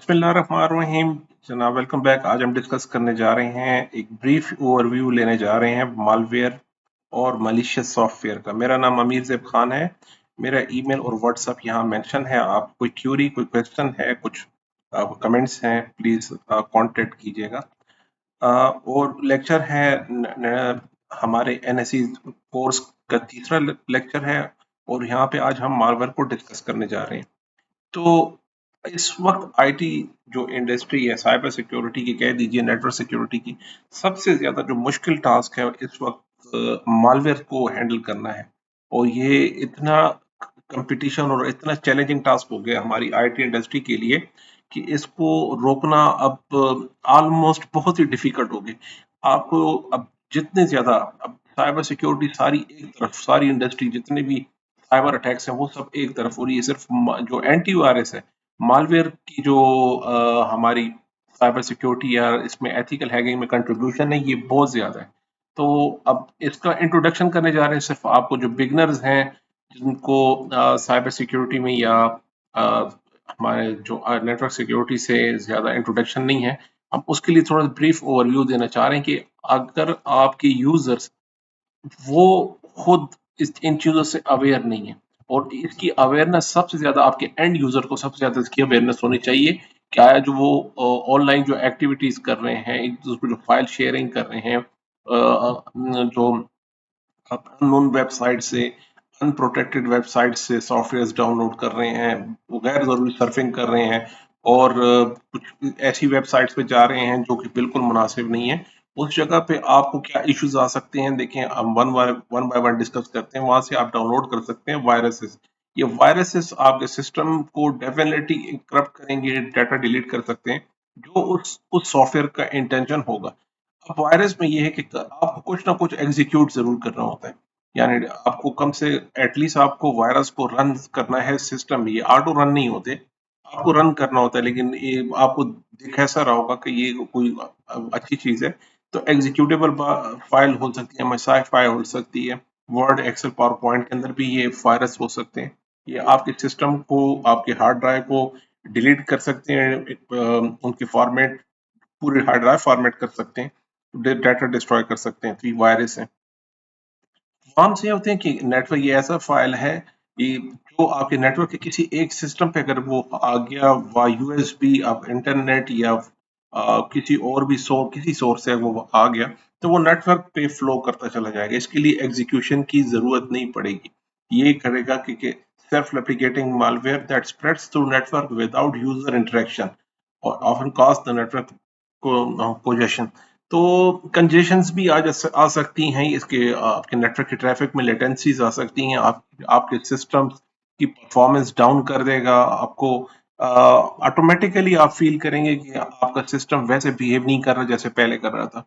बिस्मिल्लाहिर्रहमानिर्रहीम। जनाब welcome back. आज हम डिस्कस करने जा रहे हैं, एक ब्रीफ ओवरव्यू लेने जा रहे हैं मालवेयर और मलिशियस सॉफ्टवेयर का। मेरा नाम अमीर ज़ेब खान है। मेरा ईमेल और व्हाट्सएप यहाँ मेंशन है। आप कोई क्यूरी, कोई क्वेश्चन है, कुछ कमेंट्स हैं, प्लीज़ कांटेक्ट कीजिएगा। और लेक्चर है हमारे एनएससी कोर्स का तीसरा लेक्चर है और यहाँ पे आज हम मालवेयर को डिस्कस करने जा रहे हैं। तो इस वक्त आईटी जो इंडस्ट्री है, साइबर सिक्योरिटी की कह दीजिए, नेटवर्क सिक्योरिटी की, सबसे ज्यादा जो मुश्किल टास्क है इस वक्त मालवेयर को हैंडल करना है। और ये इतना कंपटीशन और इतना चैलेंजिंग टास्क हो गया हमारी आईटी इंडस्ट्री के लिए कि इसको रोकना अब ऑलमोस्ट बहुत ही डिफिकल्ट हो गया। आपको अब जितने ज्यादा अब साइबर सिक्योरिटी सारी एक तरफ, सारी इंडस्ट्री जितने भी साइबर अटैक्स हैं वो सब एक तरफ, और ये सिर्फ जो एंटीवायरस है, मालवेयर की जो हमारी साइबर सिक्योरिटी या इसमें एथिकल हैकिंग में कंट्रीब्यूशन है, ये बहुत ज्यादा है। तो अब इसका इंट्रोडक्शन करने जा रहे हैं सिर्फ आपको जो बिगनर्स हैं, जिनको साइबर सिक्योरिटी में या हमारे जो नेटवर्क सिक्योरिटी से ज्यादा इंट्रोडक्शन नहीं है। हम उसके लिए थोड़ा ब्रीफ ओवरव्यू देना चाह रहे हैं कि अगर आपके यूजर्स वो खुद इन चीजों से अवेयर नहीं है, और इसकी अवेयरनेस सबसे ज्यादा आपके एंड यूजर को सबसे ज्यादा इसकी अवेयरनेस होनी चाहिए। क्या है जो वो ऑनलाइन जो एक्टिविटीज कर रहे हैं, एक दूसरे को जो फाइल शेयरिंग कर रहे हैं, जो अननोन वेबसाइट से, अनप्रोटेक्टेड वेबसाइट से सॉफ्टवेयर डाउनलोड कर रहे हैं, वो गैर जरूरी सर्फिंग कर रहे हैं, और कुछ ऐसी वेबसाइट्स पे जा रहे हैं जो कि बिल्कुल मुनासिब नहीं है। उस जगह पे आपको क्या इश्यूज आ सकते हैं, देखें हम वन बाय वन डिस्कस करते हैं। वहां से आप डाउनलोड कर सकते हैं वायरसेस। ये वायरसेस आपके सिस्टम को डेफिनेटली करप्ट करेंगे, डाटा डिलीट कर सकते हैं, जो उस सॉफ्टवेयर का इंटेंशन होगा। अब वायरस में ये है कि आपको कुछ ना कुछ एग्जीक्यूट जरूर करना होता है, यानी आपको कम से एटलीस्ट आपको वायरस को रन करना है सिस्टम में। ये ऑटो रन नहीं होते, आपको रन करना होता है। लेकिन ये आपको दिख ऐसा रहा होगा कि ये कोई अच्छी चीज है। तो एग्जीक्यूटेबल फाइल हो सकती है, मसाई फाइल हो सकती है, वर्ड, एक्सेल, पावर पॉइंट के अंदर भी ये वायरस हो सकते हैं। ये आपके सिस्टम को, आपके हार्ड ड्राइव को डिलीट कर सकते हैं, उनके फॉर्मेट, पूरे हार्ड ड्राइव फॉर्मेट कर सकते हैं, डाटा डिस्ट्रॉय कर सकते हैं। तो ये वायरस है। फॉर्म से होते हैं कि नेटवर्क ये ऐसा फाइल है कि जो आपके नेटवर्क के किसी एक सिस्टम पे अगर वो आ गया, वा यूएसबी, आप इंटरनेट या किसी और भी किसी सोर्स से वो आ गया, तो वो नेटवर्क पे फ्लो करता चला जाएगा। इसके लिए एग्जीक्यूशन की जरूरत नहीं पड़ेगी। ये करेगा कि self replicating malware that spreads through network without user interaction और ऑफन कॉज द नेटवर्क को पोजेशन। तो कंजेशंस भी आ सकती हैं इसके, आपके नेटवर्क के ट्रैफिक में लेटेंसीज आ सकती हैं, आपके सिस्टम की परफॉर्मेंस डाउन कर देगा। आपको ऑटोमेटिकली आप फील करेंगे कि आपका सिस्टम वैसे बिहेव नहीं कर रहा जैसे पहले कर रहा था।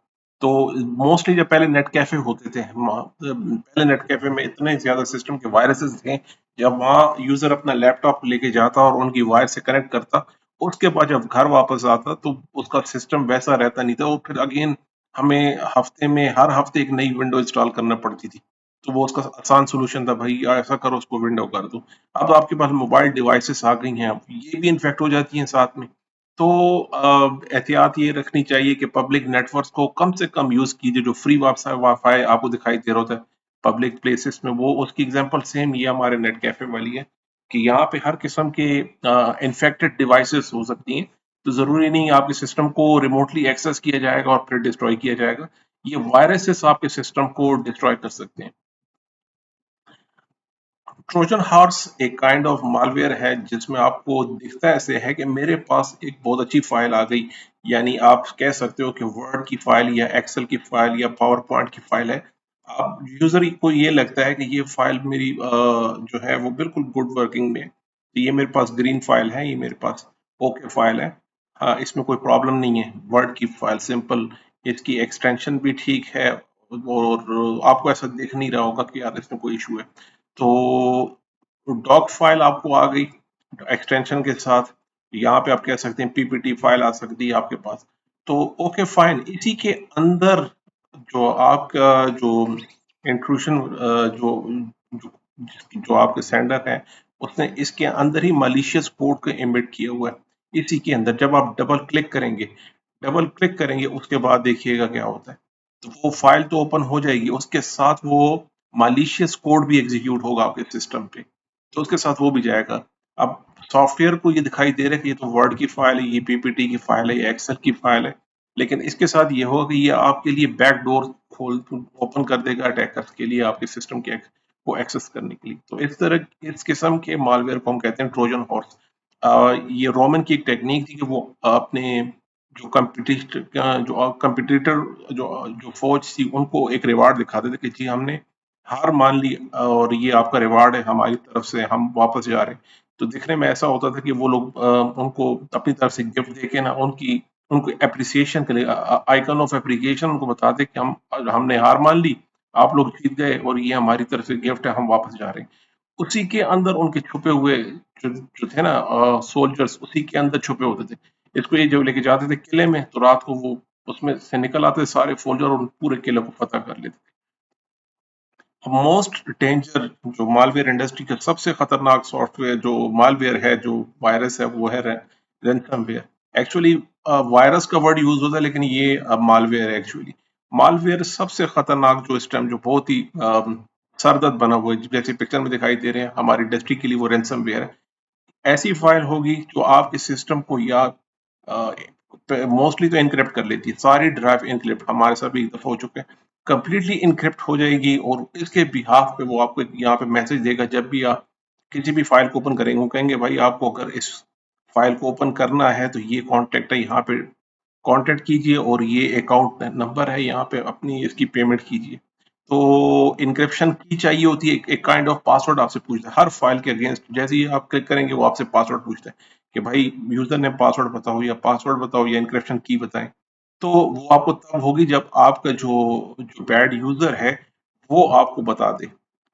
तो मोस्टली जब पहले नेट कैफे होते थे, पहले नेट कैफे में इतने ज्यादा सिस्टम के वायरसेस थे। जब वहाँ यूजर अपना लैपटॉप लेके जाता और उनकी वायर से कनेक्ट करता, उसके बाद जब घर वापस आता तो उसका सिस्टम वैसा रहता नहीं था। वो फिर अगेन हमें हफ्ते में, हर हफ्ते एक नई विंडो इंस्टॉल करना पड़ती थी। तो वो उसका आसान सोल्यूशन था, भाई ऐसा करो, उसको विंडो कर दो। अब आपके पास मोबाइल डिवाइसेस आ गई हैं, अब ये भी इन्फेक्ट हो जाती हैं साथ में। तो एहतियात ये रखनी चाहिए कि पब्लिक नेटवर्क्स को कम से कम यूज कीजिए। जो फ्री वाईफाई आपको दिखाई दे रहा होता है पब्लिक प्लेसेस में, वो उसकी एग्जांपल सेम ये हमारे नेट कैफे वाली है कि यहाँ पे हर किस्म के इन्फेक्टेड डिवाइसेस हो सकती हैं। तो जरूरी नहीं आपके सिस्टम को रिमोटली एक्सेस किया जाएगा और फिर डिस्ट्रॉय किया जाएगा। ये वायरसेस आपके सिस्टम को डिस्ट्रॉय कर सकते हैं। ट्रोजन हॉर्स एक काइंड ऑफ मालवेयर है जिसमें आपको दिखता ऐसे है कि मेरे पास एक बहुत अच्छी फाइल आ गई, यानी आप कह सकते हो कि वर्ड की फाइल या एक्सेल की फाइल या पावर पॉइंट की फाइल है। आप यूजर को ये लगता है कि ये फाइल मेरी जो है वो बिल्कुल गुड वर्किंग में है। तो ये मेरे पास ग्रीन फाइल है, ये मेरे पास ओके फाइल है। हाँ, इसमें कोई प्रॉब्लम नहीं है, वर्ड की फाइल सिंपल, इसकी एक्सटेंशन भी ठीक है, और आपको ऐसा दिख नहीं रहा होगा कि यार इसमें कोई इशू है। तो डॉक फाइल आपको आ गई एक्सटेंशन के साथ। यहाँ पे आप कह सकते हैं पीपीटी फाइल आ सकती है आपके पास। तो ओके फाइन, इसी के अंदर जो आपका जो इंट्रूशन, जो जो जो आपके सेंडर है, उसने इसके अंदर ही मलिशियस कोड को एम्बेड किया हुआ है। इसी के अंदर जब आप डबल क्लिक करेंगे उसके बाद देखिएगा क्या होता है। तो वो फाइल तो ओपन हो जाएगी, उसके साथ वो मालिशियस कोड भी एग्जीक्यूट होगा आपके सिस्टम पे, तो उसके साथ वो भी जाएगा। अब सॉफ्टवेयर को ये दिखाई दे रहा है कि ये तो वर्ड की फाइल है, ये पीपीटी की फाइल है, ये एक्सेल की फाइल है, लेकिन इसके साथ ये होगा कि ये आपके लिए बैक डोर खोल ओपन कर देगा अटैकर्स के लिए आपके सिस्टम के को एक्सेस करने के लिए। तो इस किस्म के मालवेयर को हम कहते हैं ट्रोजन हॉर्स। ये रोमन की एक टेक्निक थी कि वो अपने जो कंपिटिटर जो जो फौज थी उनको एक रिवार्ड दिखाते थे कि जी हमने हार मान ली और ये आपका रिवार्ड है हमारी तरफ से, हम वापस जा रहे हैं। तो दिखने में ऐसा होता था कि वो लोग उनको अपनी तरफ से गिफ्ट देके ना उनको एप्रिसिएशन के लिए आइकन ऑफ एप्रिसिएशन उनको बताते कि हमने हार मान ली, आप लोग जीत गए और ये हमारी तरफ से गिफ्ट है, हम वापस जा रहे हैं। उसी के अंदर उनके छुपे हुए जो थे ना सोल्जर्स उसी के अंदर छुपे होते थे। इसको ये जब लेके जाते थे किले में तो रात को वो उसमें से निकल आते सारे सोल्जर और पूरे किले को फतह कर लेते। मोस्ट डेंजर जो मालवेयर इंडस्ट्री का सबसे खतरनाक सॉफ्टवेयर जो मालवेयर है, जो वायरस है, वो है रैनसमवेयर। एक्चुअली वायरस का वर्ड यूज होता है लेकिन ये मालवेयर है एक्चुअली। मालवेयर सबसे खतरनाक जो इस टाइम जो बहुत ही सरदर्द बना हुआ है, जैसे पिक्चर में दिखाई दे रहे हैं हमारी इंडस्ट्री के लिए, वो रैनसमवेयर है। ऐसी फाइल होगी जो आपके सिस्टम को या मोस्टली तो इनक्रिप्ट कर लेती है, सारी ड्राइव इनक्रिप्ट, हमारे साथ भी एक दफा हो चुके हैं, कंप्लीटली इनक्रिप्ट हो जाएगी और इसके बिहाफ पे वो आपको यहाँ पे मैसेज देगा जब भी आप किसी भी फाइल को ओपन करेंगे, वो कहेंगे भाई आपको अगर इस फाइल को ओपन करना है तो ये कॉन्टेक्ट है, यहाँ पे कॉन्टेक्ट कीजिए और ये अकाउंट नंबर है, यहाँ पे अपनी इसकी पेमेंट कीजिए। तो इनक्रिप्शन की चाहिए होती है, एक काइंड ऑफ पासवर्ड आपसे पूछता है हर फाइल के अगेंस्ट, जैसे ही आप क्लिक करेंगे वो आपसे पासवर्ड पूछता है कि भाई यूजर ने पासवर्ड बताओ या पासवर्ड बताओ या इनक्रिप्शन की बताएं। तो वो आपको तब होगी जब आपका जो जो बैड यूजर है वो आपको बता दे।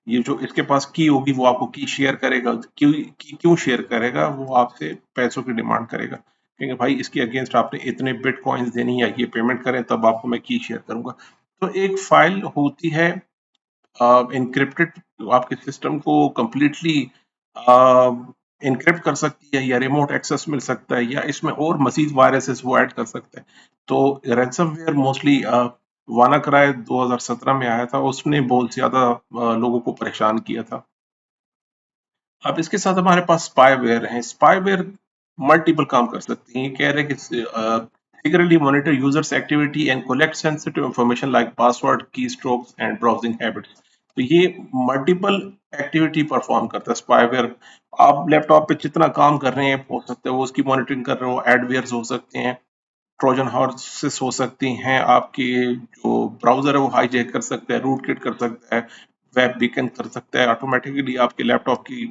ये जो इसके पास की होगी वो आपको की शेयर करेगा, क्यों शेयर करेगा, वो आपसे पैसों की डिमांड करेगा, कहेंगे भाई इसके अगेंस्ट आपने इतने बिटकॉइंस देनी है, ये पेमेंट करें तब आपको मैं की शेयर करूंगा। तो एक फाइल होती है इनक्रिप्टेड, आपके सिस्टम को कंप्लीटली इनक्रिप्ट कर सकती है या रिमोट एक्सेस मिल सकता है या इसमें और मजीद वायरसेस वो ऐड कर सकते हैं। तो रैंसमवेयर मोस्टली वानाक्राई 2017 में आया था, उसने बहुत ज्यादा लोगों को परेशान किया था। अब इसके साथ हमारे पास स्पाईवेयर है। स्पाईवेयर मल्टीपल काम कर सकती हैं। ये कह रहे हैं कि secretly monitor users activity and collect sensitive information like password, keystrokes and browsing habits। तो ये मल्टीपल एक्टिविटी परफॉर्म करता है स्पाईवेयर। आप लैपटॉप पे जितना काम कर रहे हैं हो सकता है वो उसकी मॉनिटरिंग कर रहे हो, एडवेयर्स हो सकते हैं, ट्रोजन हॉर्सेस हो सकती हैं, आपके जो ब्राउजर है वो हाईजैक कर सकता है, रूट किट कर सकता है, वेब बीकन कर सकता है, ऑटोमेटिकली आपके लैपटॉप की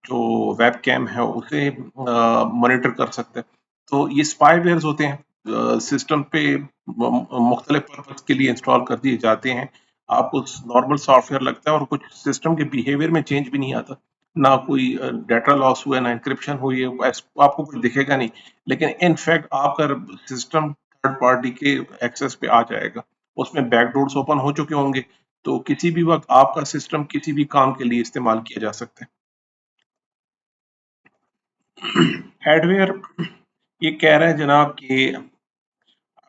जो वेब कैम है उसे मॉनिटर कर सकता है। तो ये स्पाईवेयर्स होते हैं सिस्टम पे मुख्तलिफ पर्पज के लिए इंस्टॉल कर दिए जाते हैं। आपको नॉर्मल सॉफ्टवेयर लगता है और कुछ सिस्टम के बिहेवियर में चेंज भी नहीं आता, ना कोई डाटा लॉस हुआ है, ना इंक्रिप्शन हुई है, आपको कुछ दिखेगा नहीं, लेकिन इनफैक्ट आपका सिस्टम थर्ड पार्टी के एक्सेस पे आ जाएगा, उसमें बैकडोर्स ओपन हो चुके होंगे, तो किसी भी वक्त आपका सिस्टम किसी भी काम के लिए इस्तेमाल किया जा सकता है। एडवेयर ये कह रहे हैं जनाब कि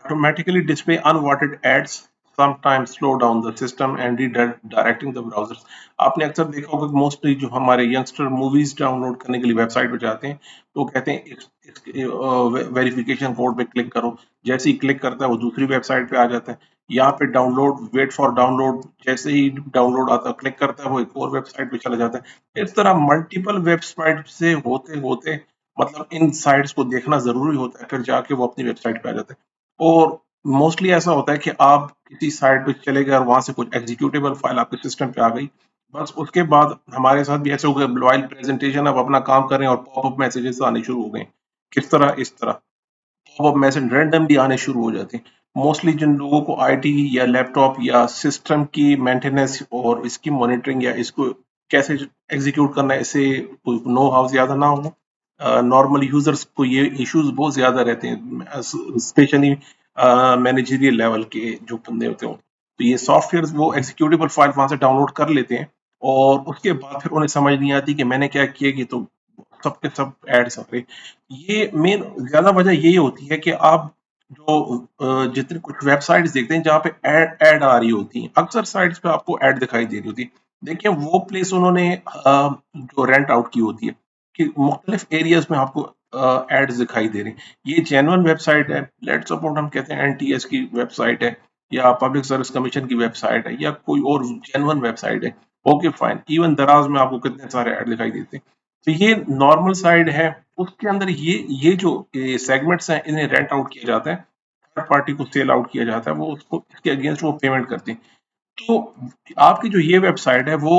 automatically display unwanted ads, sometimes slow down the system and redirecting the browsers। आपने अक्सर देखा होगा कि मोस्टली जो हमारे यंगस्टर मूवीज डाउनलोड करने के लिए वेबसाइट पे जाते हैं तो वो कहते हैं इस वेरिफिकेशन कोड पे क्लिक करो, जैसे ही क्लिक करता है वो दूसरी वेबसाइट पे आ जाता है। यहाँ पे डाउनलोड, वेट फॉर डाउनलोड, जैसे ही डाउनलोड आता है क्लिक करता है वो एक और वेबसाइट पे चला जाता है। इस तरह मल्टीपल वेबसाइट से होते होते मतलब इन साइट्स को देखना जरूरी होता है, फिर जाके वो अपनी वेबसाइट पे आ जाता है। और मोस्टली ऐसा होता है कि आप किसी साइट पे चले गए और वहां से कुछ एग्जीक्यूटेबल फाइल आपके सिस्टम पे आ गई, बस उसके बाद हमारे साथ भी ऐसे हो गया, वाइल प्रेजेंटेशन आप अपना काम कर रहे हैं और पॉपअप मैसेजेस आने शुरू हो गए। किस तरह? इस तरह पॉपअप मैसेज रैंडमली आने शुरू हो जाते हैं। मोस्टली जिन लोगों को आईटी या लैपटॉप या सिस्टम की मेंटेनेंस और इसकी मॉनिटरिंग या इसको कैसे एग्जीक्यूट करना है, इसे कोई नो हाउ ज्यादा ना हो, नॉर्मल यूजर्स को ये इश्यूज बहुत ज्यादा रहते हैं, स्पेशली मैनेजरियल लेवल के जो बंदे होते हैं। तो ये सॉफ्टवेयर वो एग्जीक्यूटेबल फाइल वहां से डाउनलोड कर लेते हैं और उसके बाद फिर उन्हें समझ नहीं आती कि मैंने क्या किया कि तो सबके सब एड्स आ रहे। ये मेन ज्यादा वजह यही होती है कि आप जो जितने कुछ वेबसाइट्स देखते हैं जहाँ पे एड एड आ रही होती हैं, अक्सर साइट्स पे आपको एड दिखाई दे रही होती है। देखिए वो प्लेस उन्होंने जो रेंट आउट की होती है कि मुख्तलिफ एरियाज में आपको एड्स दिखाई दे रही हैं। ये जेन्युइन वेबसाइट है, लेट्स सपोज हम कहते हैं एनटीएस की वेबसाइट है या पब्लिक सर्विस कमीशन की वेबसाइट है या कोई और जेन्युइन वेबसाइट है, ओके फाइन। इवन दराज में आपको कितने सारे ऐड दिखाई देते हैं। तो ये नॉर्मल साइड है, उसके अंदर ये जो सेगमेंट्स हैं इन्हें रेंट आउट किया जाता है, थर्ड पार्टी को सेल आउट किया जाता है, वो उसको इसके अगेंस्ट वो पेमेंट करते हैं। तो आपकी जो ये वेबसाइट है वो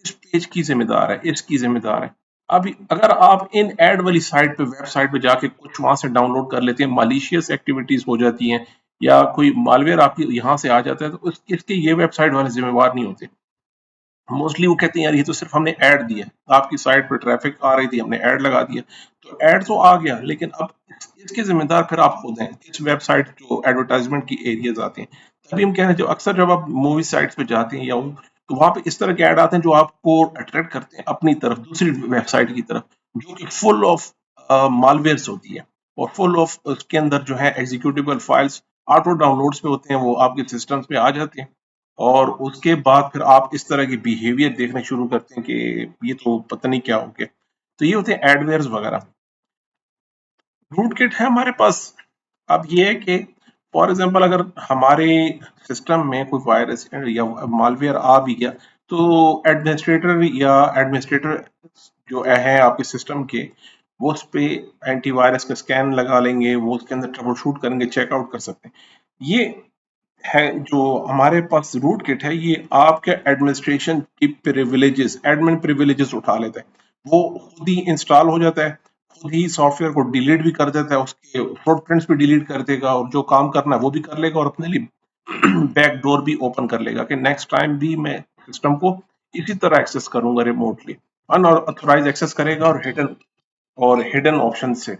इस पेज की जिम्मेदार है, इसकी जिम्मेदार है। अभी अगर आप इन एड वाली साइट पे वेबसाइट पे जाके कुछ वहां से डाउनलोड कर लेते हैं, मालिशियस एक्टिविटीज हो जाती हैं या कोई मालवेयर आपकी यहाँ से आ जाता है, तो इसके ये वेबसाइट वाले जिम्मेवार नहीं होते। मोस्टली वो कहते हैं यार ये तो सिर्फ हमने ऐड दिया, आपकी साइट पर ट्रैफिक आ रही थी हमने ऐड लगा दिया, तो ऐड तो आ गया, लेकिन अब इसके जिम्मेदार फिर आप खुद हैं। इस वेबसाइट जो एडवर्टाइजमेंट की एरियाज आते हैं, तभी हम कह रहे हैं जो अक्सर जब आप मूवी साइट्स पे जाते हैं या तो वहां पे इस तरह के ऐड आते हैं जो आपको अट्रैक्ट करते हैं अपनी तरफ, दूसरी वेबसाइट की तरफ, जो कि फुल ऑफ मालवेयर्स होती है और फुल ऑफ उसके अंदर जो है एग्जीक्यूटिबल फाइल्स ऑटो डाउनलोड्स पे होते हैं, वो आपके सिस्टम्स पे आ जाते हैं। और उसके बाद फिर आप इस तरह की बिहेवियर देखने शुरू करते हैं कि ये तो पता नहीं क्या हो गया। तो ये होते हैं एडवेयर्स वगैरह। रूट किट है हमारे पास। अब ये है कि फॉर एग्जांपल अगर हमारे सिस्टम में कोई वायरस या मालवेयर आ भी गया, तो एडमिनिस्ट्रेटर जो है आपके सिस्टम के, वो उस पे एंटीवायरस का स्कैन लगा लेंगे, वो उसके अंदर ट्रबल शूट करेंगे, चेकआउट कर सकते हैं। ये है जो हमारे पास रूट किट है, ये आपके एडमिनिस्ट्रेशन की प्रिविलेजेस, एडमिन प्रिविलेजेस उठा लेता है। वो खुद ही इंस्टॉल हो जाता है, खुद ही सॉफ्टवेयर को डिलीट भी कर देता है, उसके फुटप्रिंट्स भी डिलीट कर देगा और जो काम करना है वो भी कर लेगा और अपने लिए बैक डोर भी ओपन कर लेगा कि नेक्स्ट टाइम भी मैं सिस्टम को इसी तरह एक्सेस करूंगा रिमोटली। अनऑथराइज एक्सेस करेगा और हिडन ऑप्शन से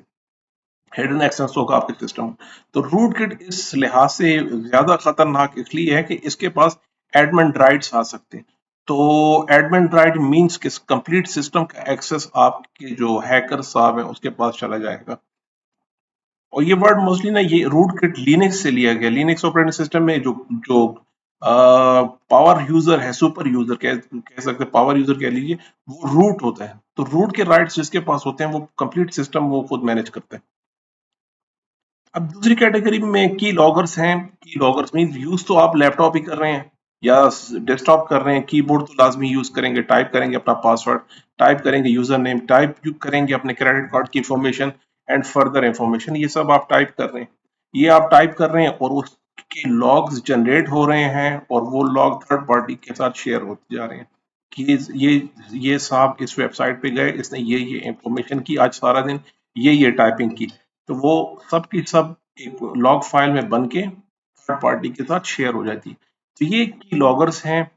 हिडन एक्सेस होगा आपके सिस्टम। तो रूट किट इस लिहाज से ज्यादा खतरनाक इसलिए है कि इसके पास एडमिन राइट्स आ सकते हैं। तो एडमिन राइट मींस कि कंप्लीट सिस्टम का एक्सेस आपके जो हैकर साहब है उसके पास चला जाएगा। और ये वर्ड मोस्टली ना ये रूट किट लिनक्स से लिया गया। लिनक्स ऑपरेटिंग सिस्टम में जो जो पावर यूजर है, सुपर यूजर कह सकते हैं, पावर यूजर कह लीजिए, वो रूट होता है। तो रूट के राइट्स जिसके पास होते हैं वो कंप्लीट सिस्टम वो खुद मैनेज करते हैं। अब दूसरी कैटेगरी में की लॉगर्स हैं। की लॉगर्स मीन यूज तो आप लैपटॉप ही कर रहे हैं या डेस्कटॉप कर रहे हैं, कीबोर्ड तो लाजमी यूज करेंगे, टाइप करेंगे अपना पासवर्ड, टाइप करेंगे यूजर नेम, टाइप करेंगे अपने क्रेडिट कार्ड की इंफॉर्मेशन एंड फर्दर इंफॉर्मेशन, ये सब आप टाइप कर रहे हैं। ये आप टाइप कर रहे हैं और उसके लॉग्स जनरेट हो रहे हैं और वो लॉग थर्ड पार्टी के साथ शेयर होते जा रहे हैं कि ये साहब इस वेबसाइट पे गए, इसने ये इंफॉर्मेशन की आज सारा दिन, ये टाइपिंग की। तो वो सब की सब एक लॉग फाइल में बन के थर्ड पार्टी के साथ शेयर हो जाती है। तो ये की लॉगर्स हैं,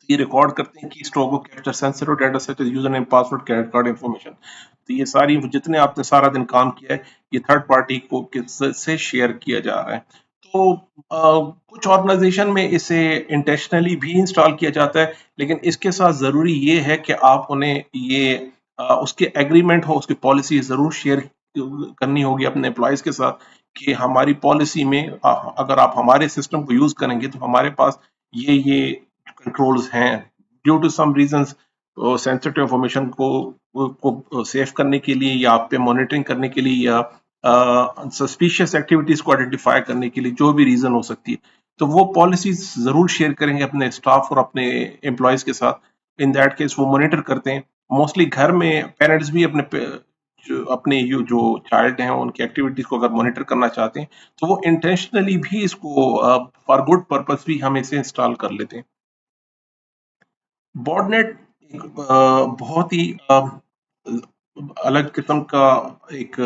ये रिकॉर्ड करते हैं की स्ट्रोक को capture sensitive data such as username, password, credit card information. तो ये सारी जितने आपने सारा दिन काम किया है ये थर्ड पार्टी को से शेयर किया जा रहा है। तो कुछ ऑर्गेनाइजेशन में इसे इंटेंशनली भी इंस्टॉल किया जाता है, लेकिन इसके साथ जरूरी ये है कि आप उन्हें ये उसके एग्रीमेंट हो, उसकी पॉलिसी जरूर शेयर करनी होगी अपने एम्प्लॉयज के साथ कि हमारी पॉलिसी में अगर आप हमारे सिस्टम को यूज करेंगे तो हमारे पास ये कंट्रोल्स हैं। Due to some reasons sensitive information को सेव करने के लिए या आप पे मॉनिटरिंग करने के लिए या सस्पिशियस एक्टिविटीज को आइडेंटिफाई करने के लिए जो भी रीजन हो सकती है, तो वो पॉलिसीज जरूर शेयर करेंगे अपने स्टाफ और अपने एम्प्लॉयज के साथ। इन दैट केस वो मॉनिटर करते हैं। मोस्टली घर में पेरेंट्स भी अपने जो चाइल्ड हैं उनकी एक्टिविटीज को अगर मॉनिटर करना चाहते हैं तो वो इंटेंशनली भी इसको फॉर गुड पर्पस भी हम इसे इंस्टॉल कर लेते हैं। बॉटनेट एक बहुत ही अलग किस्म का एक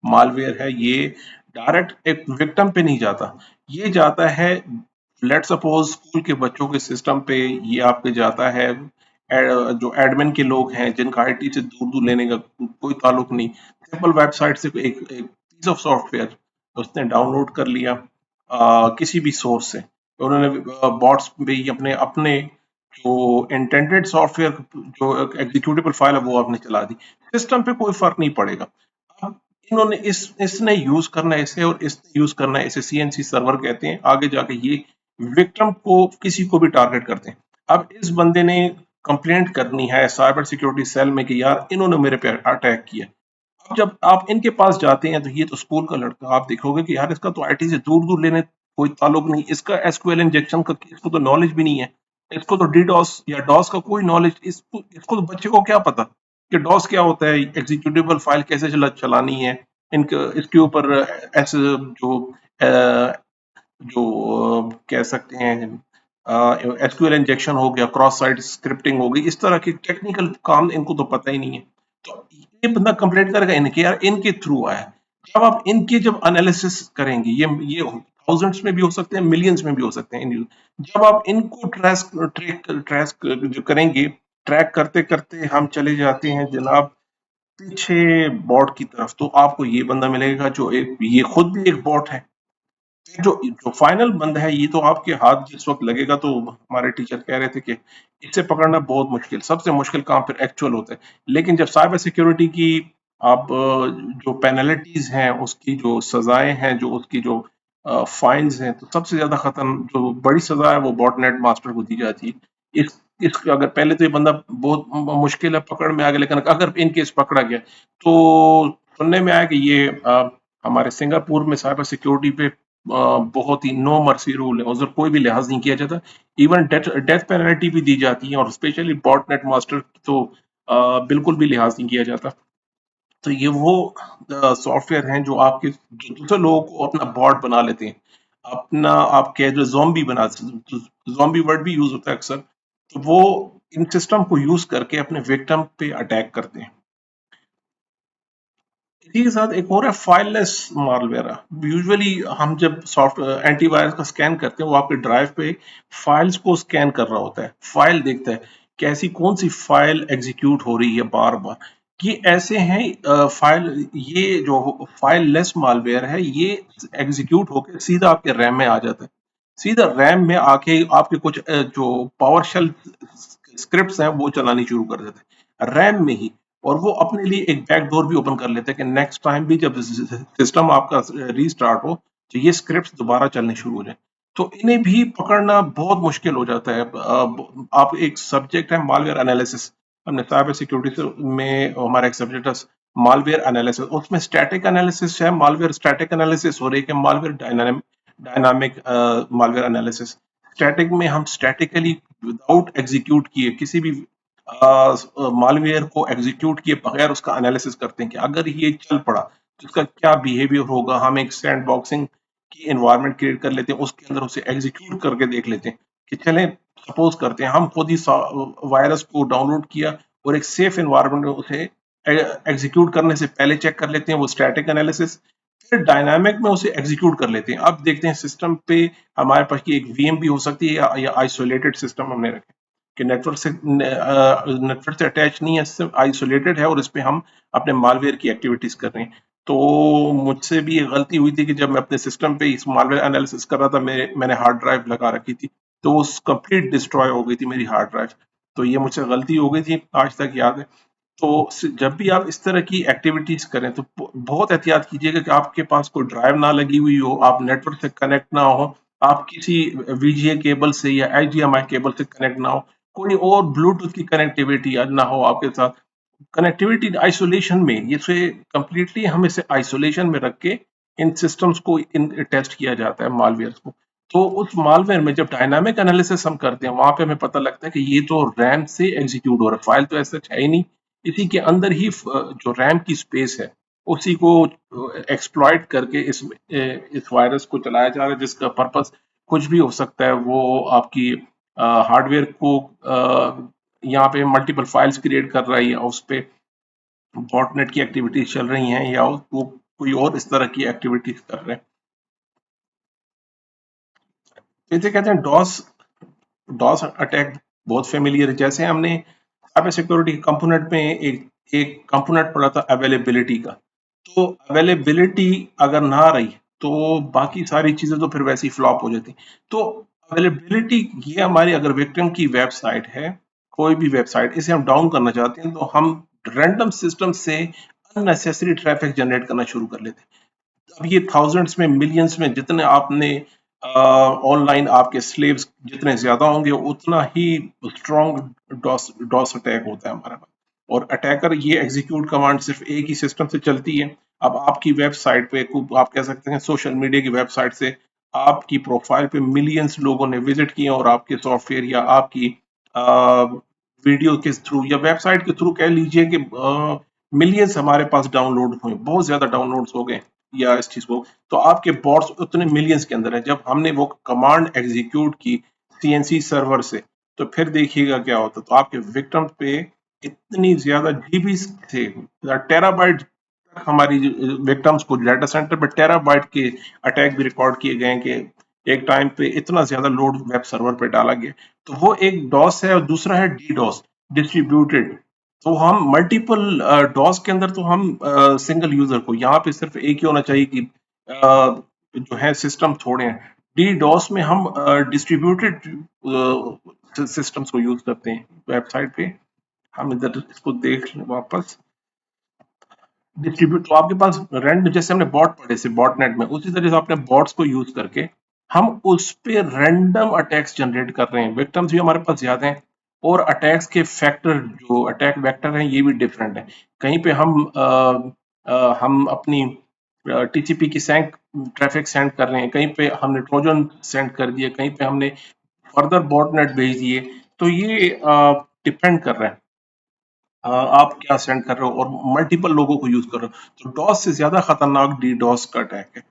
मालवेयर है। ये डायरेक्ट एक विक्टिम पे नहीं जाता, ये जाता है लेट सपोज स्कूल के बच्चों के सिस्टम पे, ये आपके जाता है जो एडमिन के लोग हैं जिनका आईटी से दूर दूर लेने का कोई ताल्लुक नहीं, सिंपल वेबसाइट से एक एक पीस ऑफ सॉफ्टवेयर उसने डाउनलोड कर लिया किसी भी सोर्स से, उन्होंने बॉट्स पे ही अपने अपने जो इंटेंडेड सॉफ्टवेयर जो एग्जीक्यूटेबल फाइल है वो आपने चला दी, सिस्टम पे कोई फर्क नहीं पड़ेगा। अब इन्होंने इसने यूज करना है इसे और इसने यूज करना है इसे, सीएनसी सर्वर कहते हैं, आगे जाके ये विक्टिम को किसी को भी टारगेट करते हैं। अब इस बंदे ने कंप्लेंट करनी है साइबर सिक्योरिटी सेल में कि यार इन्होंने मेरे पे अटैक किया। अब जब आप इनके पास जाते हैं तो ये तो स्कूल का लड़का, आप देखोगे कि यार इसका तो आईटी से दूर दूर लेने कोई ताल्लुक नहीं, इसका एसक्यूएल इंजेक्शन का इसको तो नॉलेज भी नहीं है, इसको तो डीडॉस या डॉस का कोई नॉलेज, इसको इसको तो बच्चे को क्या पता कि डॉस क्या होता है, एग्जीक्यूटेबल फाइल कैसे चलानी है, इनके इसके ऊपर ऐसे जो जो कह सकते हैं एसक्यूएल इंजेक्शन हो गया, क्रॉस साइट स्क्रिप्टिंग हो गई, इस तरह के टेक्निकल काम इनको तो पता ही नहीं है। तो ये बंदा कंप्लेंट करेगा इनके, यार इनके थ्रू आया। जब एनालिसिस करेंगे, ये थाउजेंड्स में भी हो सकते हैं, मिलियंस में भी हो सकते हैं, जब आप इनको जो करेंगे, ट्रैक करते करते हम चले जाते हैं जनाब पीछे बॉट की तरफ, तो आपको ये बंदा मिलेगा जो एक ये खुद भी एक बॉट है। जो जो फाइनल बंद है ये तो आपके हाथ जिस वक्त लगेगा, तो हमारे टीचर कह रहे थे कि इसे पकड़ना बहुत मुश्किल, सबसे मुश्किल काम फिर एक्चुअल होता है। लेकिन जब साइबर सिक्योरिटी की आप जो पेनल्टीज हैं, उसकी जो सजाएं हैं, जो उसकी जो फाइन्स हैं, तो सबसे ज्यादा खत्म जो बड़ी सजा है वो बॉटनेट मास्टर को दी जाती है। इस अगर पहले तो ये बंदा बहुत मुश्किल है, पकड़ में आ गया, लेकिन अगर इन केस पकड़ा गया तो सुनने में आया कि ये हमारे सिंगापुर में साइबर सिक्योरिटी पे बहुत ही नो मर्सी रूल है, उधर कोई भी लिहाज नहीं किया जाता, इवन डेथ डेथ पेनल्टी भी दी जाती है, और स्पेशली बॉटनेट मास्टर तो बिल्कुल भी लिहाज नहीं किया जाता। तो ये वो सॉफ्टवेयर हैं जो आपके जो दूसरे लोगों को अपना बॉट बना लेते हैं, अपना आप कह दो जॉम्बी बना, जॉम्बी वर्ड भी यूज होता है अक्सर, तो वो इन सिस्टम को यूज करके अपने विक्टिम पे अटैक करते हैं। इसी के साथ एक और है फाइललेस मालवेयर। यूजुअली हम जब सॉफ्ट एंटीवायरस का स्कैन करते हैं, वो आपके ड्राइव पे फाइल्स को स्कैन कर रहा होता है, फाइल देखता है कैसी कौन सी फाइल एग्जीक्यूट हो रही है बार बार। ये ऐसे हैं फाइल, ये जो फाइल लेस मालवेयर है ये एग्जीक्यूट होकर सीधा आपके रैम में आ जाता है, सीधा रैम में आके आपके कुछ जो पावर शेल स्क्रिप्ट्स हैं वो चलानी शुरू कर देते हैं रैम में ही, और वो अपने लिए एक बैकडोर भी ओपन कर लेते हैं कि नेक्स्ट टाइम भी जब सिस्टम आपका रीस्टार्ट हो तो ये स्क्रिप्ट्स दोबारा चलने शुरू हो जाए। तो इन्हें भी पकड़ना बहुत मुश्किल हो जाता है। आप एक सब्जेक्ट है मालवेयर एनालिसिस, हमने साइबर सिक्योरिटी में हमारा एक सब्जेक्ट है मालवेयर एनालिसिस, उसमें स्टैटिक एनालिसिस है, मालवेयर स्टैटिक एनालिसिस और एक है malware dynamic malware analysis. Static में हम स्टैटिकली विदाउट एग्जीक्यूट किए किसी भी मालवेयर को एग्जीक्यूट किए बगैर उसका एनालिसिस करते हैं कि अगर ये चल पड़ा तो इसका क्या बिहेवियर होगा। हम एक सैंड बॉक्सिंग की एनवायरनमेंट क्रिएट कर लेते हैं, उसके अंदर उसे एग्जीक्यूट करके देख लेते हैं कि चलें, सपोज करते हैं हम खुद ही वायरस को डाउनलोड किया और एक सेफ एनवायरनमेंट में उसे एग्जीक्यूट करने से पहले चेक कर लेते हैं, वो स्टैटिक एनालिसिस। फिर डायनामिक में उसे एग्जीक्यूट कर लेते हैं, अब देखते हैं सिस्टम पे हमारे पास की एक वीएम भी हो सकती है या आइसोलेटेड सिस्टम हमने रखे कि नेटवर्क से अटैच नहीं है, सिर्फ आइसोलेटेड है और इस पे हम अपने मालवेयर की एक्टिविटीज कर रहे हैं। तो मुझसे भी ये गलती हुई थी कि जब मैं अपने सिस्टम पे इस मालवेयर एनालिसिस कर रहा था, मैंने हार्ड ड्राइव लगा रखी थी, तो वो कंप्लीट डिस्ट्रॉय हो गई थी मेरी हार्ड ड्राइव। तो ये मुझसे गलती हो गई थी, आज तक याद है। तो जब भी आप इस तरह की एक्टिविटीज करें तो बहुत एहतियात कीजिएगा कि आपके पास कोई ड्राइव ना लगी हुई हो, आप नेटवर्क से कनेक्ट ना हो, आप किसी वीजीए केबल से या एचडीएमआई केबल से कनेक्ट ना हो, कोई और ब्लूटूथ की कनेक्टिविटी ना हो आपके साथ। कनेक्टिविटी आइसोलेशन में ये से कंप्लीटली हम इसे आइसोलेशन में रख के इन सिस्टम्स को इन टेस्ट किया जाता है मालवेयर को। तो उस मालवेयर में जब डायनामिक एनालिसिस हम करते हैं, वहां पे हमें पता लगता है कि ये तो रैम से एग्जीक्यूट हो रहा है, फाइल तो ऐसा है ही नहीं, इसी के अंदर ही जो रैम की स्पेस है उसी को एक्सप्लॉइट करके इस वायरस को चलाया जा रहा है, जिसका पर्पस कुछ भी हो सकता है। वो आपकी हार्डवेयर को यहाँ पे मल्टीपल फाइल्स क्रिएट कर रही है, उस पे बॉटनेट की एक्टिविटीज चल रही हैं, या वो कोई और इस तरह की एक्टिविटीज कर रहे हैं। तो इसे कहते हैं डॉस। डॉस अटैक बहुत फेमिलियर है। जैसे हमने साइबर सिक्योरिटी कंपोनेंट में एक एक कंपोनेंट पढ़ा था अवेलेबिलिटी का, तो अवेलेबिलिटी अगर ना रही तो बाकी सारी चीजें तो फिर वैसी फ्लॉप हो जाती। तो अवेलेबिलिटी ये हमारी अगर विक्टिम की वेबसाइट है, कोई भी वेबसाइट, इसे हम डाउन करना चाहते हैं तो हम रैंडम सिस्टम से अननेसेसरी ट्रैफिक जनरेट करना शुरू कर लेते हैं। अब ये थाउजेंड्स में, मिलियंस में जितने आपने ऑनलाइन आपके स्लेव्स जितने ज्यादा होंगे, उतना ही स्ट्रॉन्ग डॉस डॉस अटैक होता है हमारा। और अटैकर ये एग्जीक्यूट कमांड सिर्फ एक ही सिस्टम से चलती है। अब आपकी वेबसाइट पे आप कह सकते हैं सोशल मीडिया की वेबसाइट से आपकी प्रोफाइल पे मिलियंस लोगों ने विजिट किए और आपके सॉफ्टवेयर या आपकी वीडियो के थ्रू या वेबसाइट के थ्रू कह लीजिए कि मिलियंस हमारे पास डाउनलोड हुए, बहुत ज्यादा डाउनलोड्स हो गए या इस चीज को, तो आपके बॉट्स उतने मिलियंस के अंदर है। जब हमने वो कमांड एग्जीक्यूट की सीएनसी सर्वर से, तो फिर देखिएगा क्या होता, तो आपके विक्टिम पे इतनी ज्यादा जीबी थे, टेराबाइट तक हमारी विक्टिम्स को डाटा सेंटर पे टेराबाइट के अटैक भी रिकॉर्ड किए गए हैं कि एक टाइम पे इतना ज्यादा लोड वेब सर्वर पे डाला गया। तो वो एक डॉस है, और दूसरा है डी डॉस, डिस्ट्रीब्यूटेड। तो हम मल्टीपल डॉस के अंदर तो हम सिंगल यूजर को, यहाँ पे सिर्फ एक ही होना चाहिए कि जो है सिस्टम थोड़े हैं। डी डॉस में हम डिस्ट्रीब्यूटेड सिस्टम्स को यूज करते हैं वेबसाइट पे। हम इधर इसको देख लें वापस। डिस्ट्रीब्यूट तो आपके पास रैंड, जैसे हमने बॉट पढ़े से बॉट नेट में, उसी तरह से आपने बॉट्स को यूज करके हम उस पे रैंडम अटैक्स जनरेट कर रहे हैं। विक्टिम्स भी हमारे पास ज्यादा हैं और अटैक्स के फैक्टर, जो अटैक वेक्टर हैं, ये भी डिफरेंट है। कहीं पे हम अपनी टीसीपी की सैंक ट्रैफिक सेंड कर रहे हैं, कहीं पे हमने ट्रोजन सेंड कर दिए, कहीं पे हमने फर्दर बॉट नेट भेज दिए। तो ये डिपेंड कर रहा है आप क्या सेंड कर रहे हो और मल्टीपल लोगों को यूज कर रहे हो। तो डॉस से ज्यादा खतरनाक डी डॉस का अटैक है।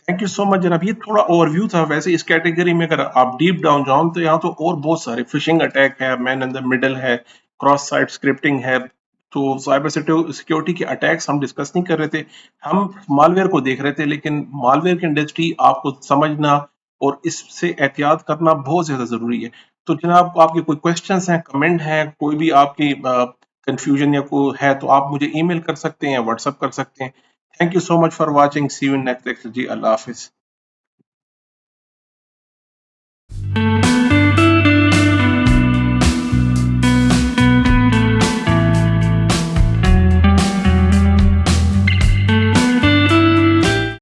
थैंक यू सो मच जनाब, ये थोड़ा ओवरव्यू था। वैसे इस कैटेगरी में अगर आप डीप डाउन जाओ तो यहाँ तो और बहुत सारे, फिशिंग अटैक है, मैन इन द मिडल है, क्रॉस साइट स्क्रिप्टिंग है। तो साइबर सिक्योरिटी के अटैक्स हम डिस्कस नहीं कर रहे थे, हम मालवेयर को देख रहे थे। लेकिन मालवेयर की इंडस्ट्री आपको समझना और इससे एहतियात करना बहुत ज्यादा जरूरी है। तो जनाब, आपके कोई क्वेश्चंस हैं, कमेंट हैं, कोई भी आपकी कंफ्यूजन या कोई है, तो आप मुझे ईमेल कर सकते हैं या व्हाट्सएप कर सकते हैं। Thank you so much for watching, see you in next lecture जी, अल्लाह हाफिज।